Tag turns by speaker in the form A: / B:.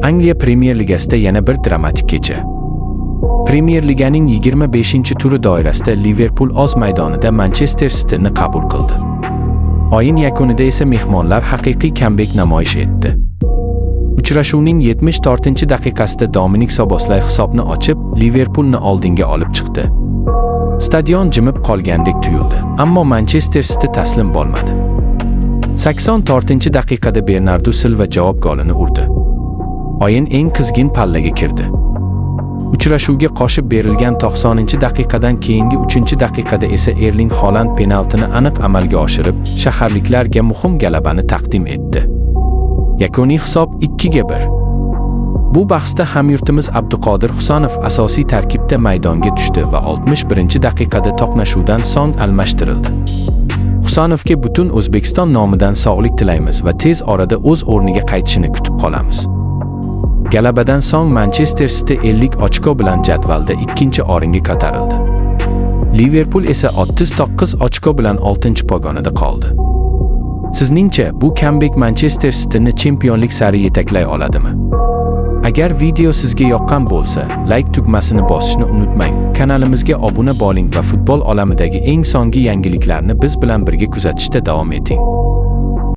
A: Angliya Premyer Ligasida yana bir dramatik kecha. Premyer Liganing 25-turi doirasida Liverpool o'z maydonida Manchester Cityni qabul qildi. O'yin yakunida esa mehmonlar haqiqiy kambek namoyish etdi. Uchrashuvning 74-daqiqasida Dominik Soboslay hisobni ochib, Liverpoolni oldinga olib chiqdi. Stadion jimib qolgandek tuyuldi, ammo Manchester City taslim bo'lmadi. 84-daqiqada Bernardo Silva javob golini urdi. O'yin eng qizg'in pallaga kirdi. Uchrashuvga qo'shib berilgan 90-daqiqadan keyingi 3-daqiqada esa Erling Haaland penaltini aniq amalga oshirib, shaharliklarga muhim g'alabani taqdim etdi. Yakuniy hisob 2-1. Bu bahsda hamyurtimiz Abduqodir Husanov asosiy tarkibda maydonga tushdi va 61-daqiqada to'qnashuvdan so'ng almashtirildi. Husanovga butun O'zbekiston nomidan sog'lik tilaymiz va tez orada o'z o'rniga qaytishini kutib qolamiz. G'alabadan so'ng Manchester City 50 ochko bilan jadvalda 2-o'ringa ko'tarildi. Liverpool esa 39 ochko bilan 6-pog'onada qoldi. Sizningcha bu kambek Manchester Cityni chempionlik sari yetaklay oladimi? Agar video sizga yoqqan bo'lsa, like tugmasini bosishni unutmang. Kanalimizga obuna bo'ling va futbol olamidagi eng so'nggi yangiliklarni biz bilan birga kuzatishda davom eting.